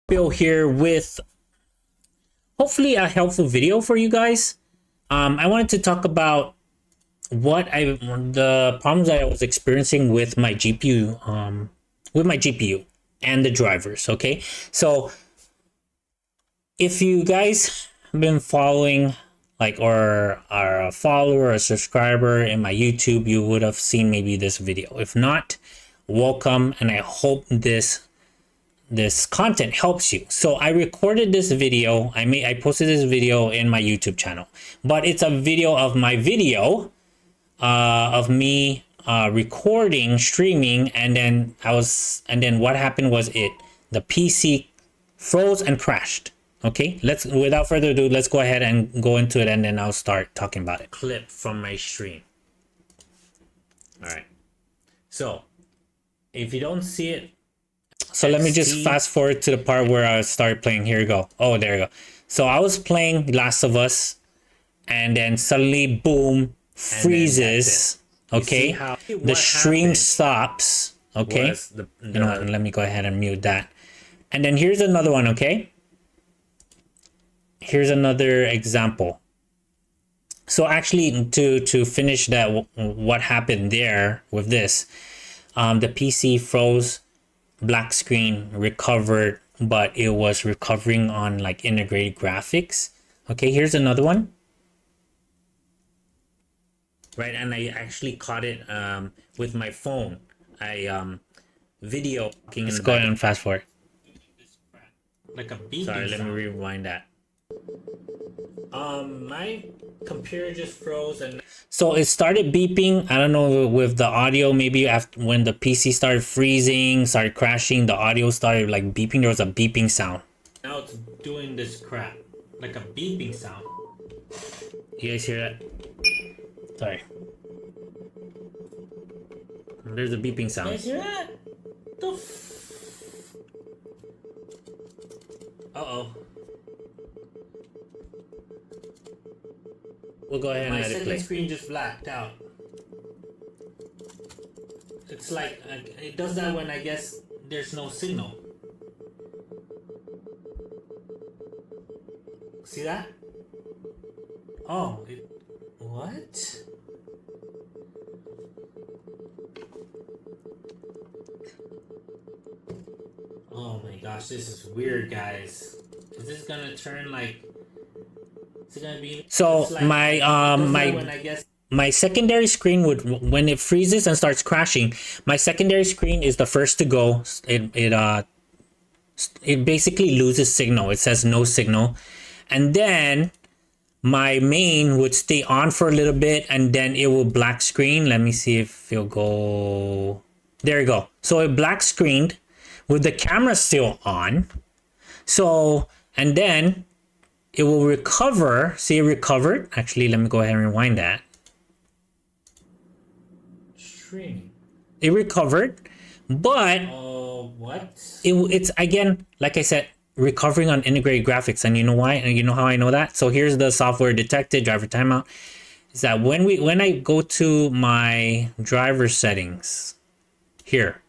Bill here with hopefully a helpful video for you guys. I wanted to talk about the problems that I was experiencing with my GPU, and the drivers. Okay, so if you guys have been following, like, or are a follower or a subscriber in my YouTube, you would have seen maybe this video. If not, welcome, and I hope this content helps you. So I recorded this video. I posted this video in my YouTube channel, but it's a video of my video of me recording, streaming, and then what happened was the PC froze and crashed. Okay, without further ado, let's go ahead and go into it, and then I'll start talking about it. Clip from my stream. All right. So if you don't see it, so let me just fast forward to the part where I started playing. Here you go. Oh, there you go. So I was playing Last of Us, and then suddenly, boom, freezes. Okay, the stream stops. Okay, you know what? Let me go ahead and mute that. And then here's another one. Okay, here's another example. So actually, to finish that, what happened there with this, the PC froze. Black screen, recovered, but it was recovering on like integrated graphics. Okay, here's another one. Right, and I actually caught it with my phone. I video. Let's go ahead and fast forward. Like a beep. Sorry, let me rewind that. My computer just froze, and so it started beeping. I don't know with the audio, maybe after when the PC started freezing, started crashing, the audio started like beeping. There was a beeping sound. Now it's doing this crap, like a beeping sound. You guys hear that? Sorry. There's a beeping sound. You guys hear that? Uh-oh. We'll go ahead and let it play. My second screen just blacked out. It's like, it does that when I guess there's no signal. See that? Oh, what? Oh my gosh, this is weird, guys. Is this gonna turn like... So like, my secondary screen when it freezes and starts crashing, my secondary screen is the first to go. It basically loses signal. It says no signal, and then my main would stay on for a little bit, and then it will black screen. Let me see if it'll go. There you go. So it black screened with the camera still on. So, and then it will recover. See, it recovered. Actually, let me go ahead and rewind that. Streaming. It recovered, but what? It's again, like I said, recovering on integrated graphics. And you know why? And you know how I know that? So here's the software detected driver timeout. Is that when I go to my driver settings here,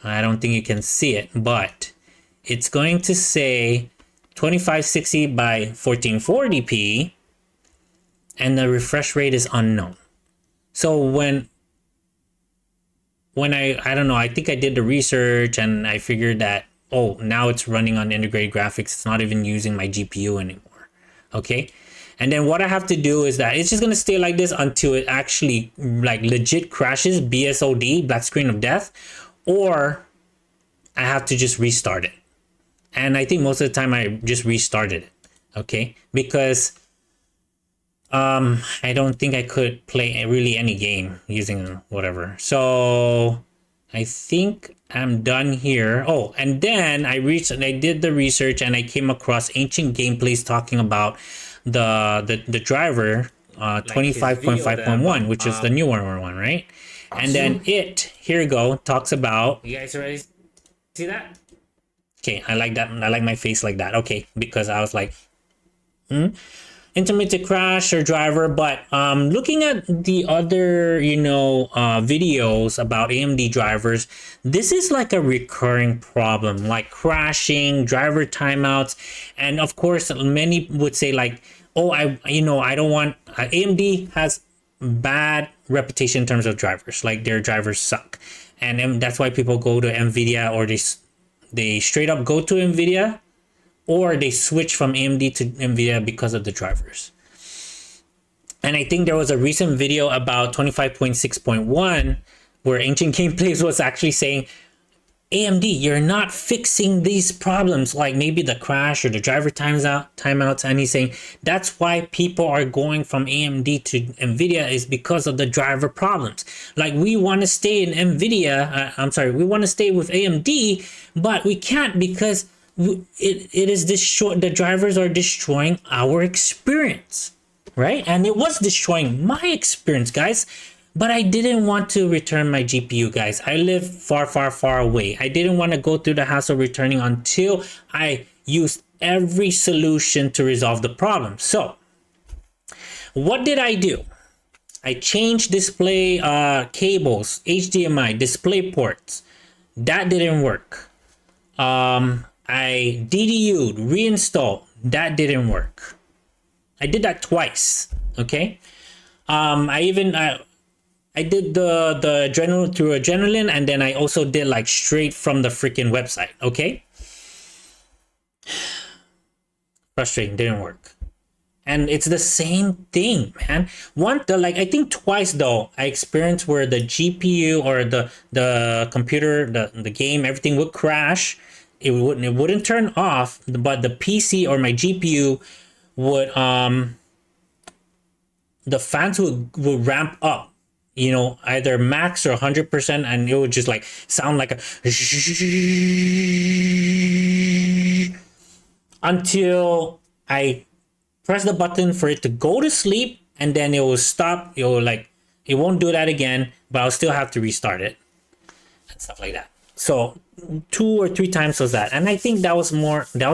I don't think you can see it, but it's going to say 2560 by 1440p, and the refresh rate is unknown. So when I don't know, I think I did the research and I figured that, oh, now it's running on integrated graphics. It's not even using my GPU anymore. Okay. And then what I have to do is that it's just going to stay like this until it actually like legit crashes, BSOD, black screen of death, or I have to just restart it. And I think most of the time I just restarted it, okay? Because I don't think I could play really any game using whatever. So I think I'm done here. Oh, and then I did the research and I came across ancient gameplays talking about the driver 25.5.1, which is the newer one, right? And then here you go, talks about... You guys ready? See that? Okay, I like that. I like my face like that. Okay, because I was like, intermittent crash or driver. But looking at the other, videos about AMD drivers, this is like a recurring problem, like crashing, driver timeouts. And of course, many would say like, oh, I don't want, AMD has bad reputation in terms of drivers, like their drivers suck. And that's why people go to NVIDIA, or they straight up go to NVIDIA, or they switch from AMD to NVIDIA because of the drivers. And I think there was a recent video about 25.6.1 where Ancient Gameplays was actually saying, AMD, you're not fixing these problems, like maybe the crash or the driver timeouts. And he's saying that's why people are going from AMD to NVIDIA is because of the driver problems. Like we want to stay in NVIDIA, we want to stay with AMD, but we can't because it is the drivers are destroying our experience, right? And it was destroying my experience, guys. But I didn't want to return my GPU, guys. I live far, far, far away. I didn't want to go through the hassle of returning until I used every solution to resolve the problem. So what did I do? I changed display cables, HDMI, display ports. That didn't work. I DDU'd, reinstalled. That didn't work. I did that twice, okay? I did the adrenaline through Adrenaline, and then I also did like straight from the freaking website, okay? Frustrating, didn't work. And it's the same thing, man. I think twice though, I experienced where the GPU or the computer, the game, everything would crash. It wouldn't turn off, but the PC or my GPU would the fans would ramp up, either max or 100%, and it would just like sound like a until I press the button for it to go to sleep, and then it will stop. It won't do that again, but I'll still have to restart it and stuff like that. So 2 or 3 times was that. And I think that was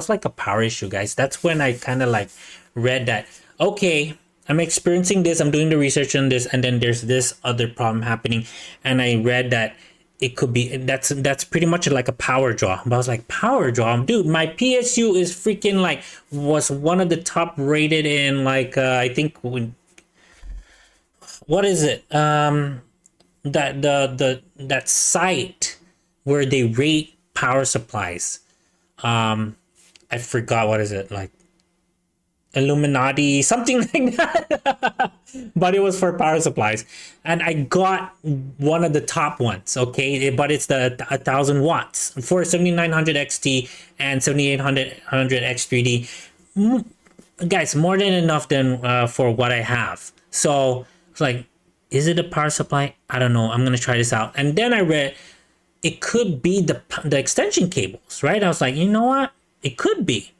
like a power issue, guys. That's when I kind of like read that, okay, I'm experiencing this, I'm doing the research on this, and then there's this other problem happening. And I read that it could be, that's pretty much like a power draw. But I was like, power draw? Dude, my PSU is freaking like, was one of the top rated in like, I think, what is it? That site where they rate power supplies. I forgot, what is it, like Illuminati, something like that. But it was for power supplies, and I got one of the top ones, okay? But it's the 1000 watts for 7900 XT and 7800 X3D. Guys, more than enough for what I have. So it's like, is it a power supply? I don't know. I'm gonna try this out. And then I read it could be the extension cables, right? I was like, you know what? It could be.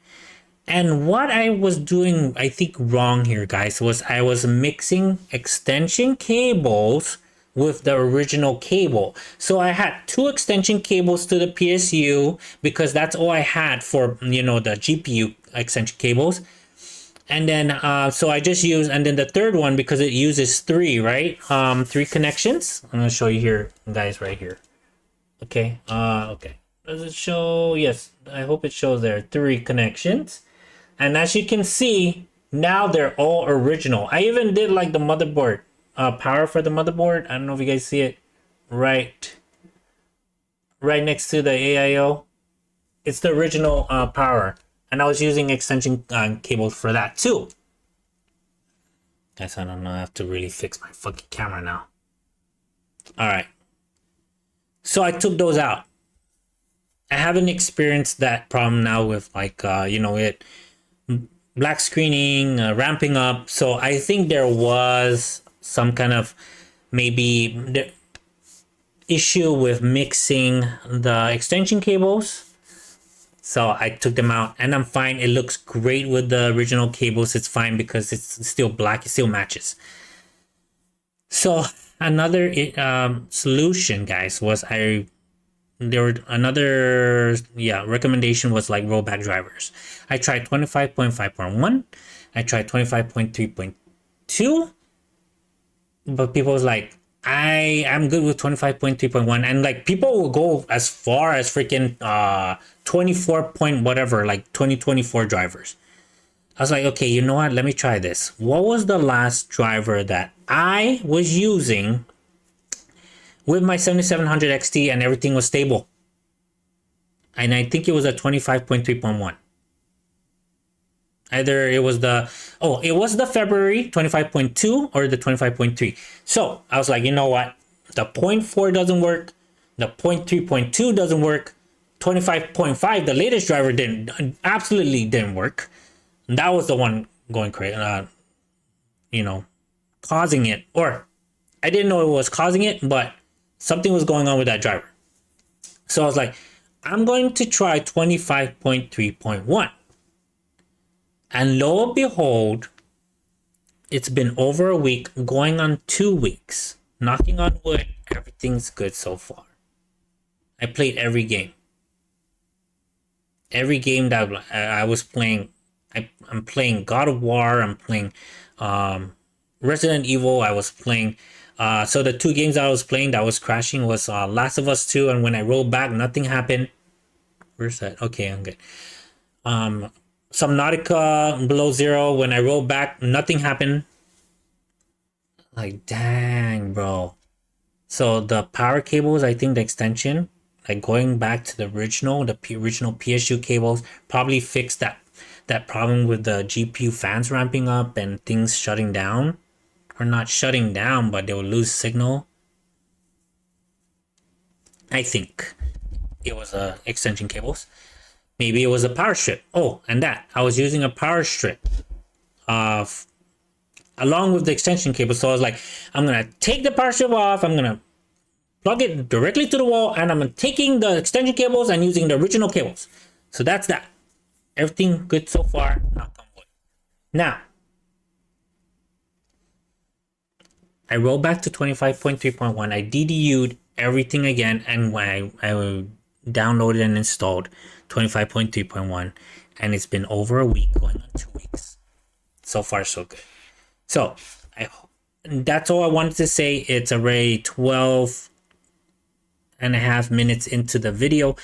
And what I was doing, I think, wrong here, guys, was I was mixing extension cables with the original cable. So I had 2 extension cables to the PSU because that's all I had for, the GPU extension cables. And then, so I just used, and then the third one, because it uses 3, right? 3 connections. I'm going to show you here, guys, right here. Okay. Okay. Does it show? Yes. I hope it shows there. 3 connections. And as you can see, now they're all original. I even did like the motherboard, power for the motherboard. I don't know if you guys see it right next to the AIO. It's the original power. And I was using extension cables for that too. Guys, I don't know. I have to really fix my fucking camera now. All right. So I took those out. I haven't experienced that problem now with like, it black screening, ramping up. So I think there was some kind of maybe the issue with mixing the extension cables. So I took them out and I'm fine. It looks great with the original cables. It's fine because it's still black. It still matches. So another solution, guys, was I there were another recommendation was like rollback drivers. I tried 25.5.1, I tried 25.3.2, but people was like, I'm good with 25.3.1, and like people will go as far as freaking 24 point whatever, like 2024 drivers. I was like, okay, you know what, let me try this. What was the last driver that I was using with my 7700 XT and everything was stable? And I think it was a 25.3.1. Either it was the February 25.2 or the 25.3. So I was like, you know what? The 0.4 doesn't work. The 0.3.2 doesn't work. 25.5, the latest driver absolutely didn't work. That was the one going crazy, causing it. Or I didn't know it was causing it, but something was going on with that driver. So I was like, I'm going to try 25.3.1. And lo and behold, it's been over a week, going on 2 weeks. Knocking on wood, everything's good so far. I played every game. Every game that I was playing, I'm playing God of War, I'm playing Resident Evil, I was playing. So the 2 games I was playing that was crashing was Last of Us 2, and when I rolled back, nothing happened. Where's that? Okay, I'm good. Subnautica Below Zero, when I rolled back, nothing happened. Like, dang, bro. So the power cables, I think the extension, like going back to the original PSU cables, probably fixed that problem with the GPU fans ramping up and things shutting down. Or not shutting down, but they will lose signal. I think it was extension cables. Maybe it was a power strip. Oh, and that I was using a power strip along with the extension cable. So I was like, I'm gonna take the power strip off, I'm gonna plug it directly to the wall, and I'm taking the extension cables and using the original cables. So that's that. Everything good so far, knock on wood. Now, I rolled back to 25.3.1. I DDU'd everything again, and when I downloaded and installed 25.3.1, and it's been over a week, going on 2 weeks. So far, so good. So that's all I wanted to say. It's already 12 and a half minutes into the video.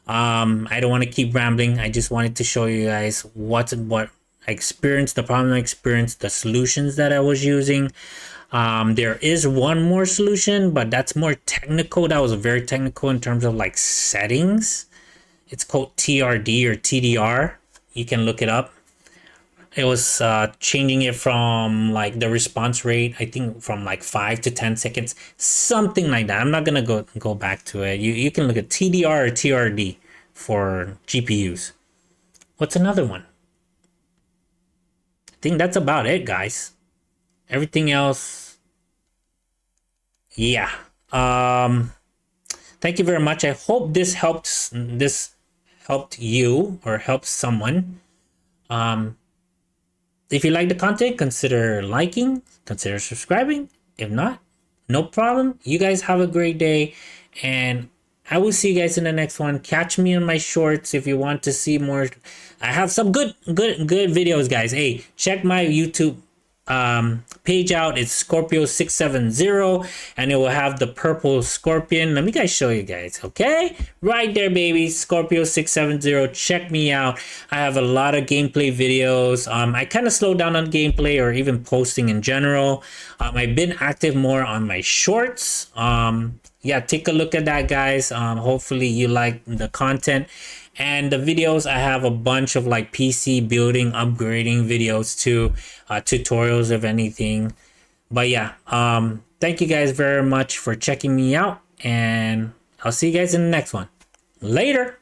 I don't want to keep rambling. I just wanted to show you guys what I experienced, the problem I experienced, the solutions that I was using. There is one more solution, but that's more technical. That was very technical in terms of like settings. It's called TRD or TDR. You can look it up. It was changing it from like the response rate, I think from like 5 to 10 seconds, something like that. I'm not gonna go back to it. You can look at TDR or TRD for GPUs. What's another one? I think that's about it, guys. Everything else, yeah. Thank you very much. I hope this helped you or helped someone. If you like the content, consider liking, consider subscribing. If not, no problem. You guys have a great day, and I will see you guys in the next one. Catch me on my shorts if you want to see more. I have some good videos, guys. Hey, check my YouTube page out. It's Scorpio670, and it will have the purple scorpion. Let me guys show you guys, okay? Right there, baby. Scorpio670. Check me out. I have a lot of gameplay videos. I kind of slowed down on gameplay or even posting in general. I've been active more on my shorts. Yeah, take a look at that, guys. Hopefully you like the content. And the videos, I have a bunch of like PC building, upgrading videos too, tutorials if anything. But yeah, thank you guys very much for checking me out, and I'll see you guys in the next one. Later.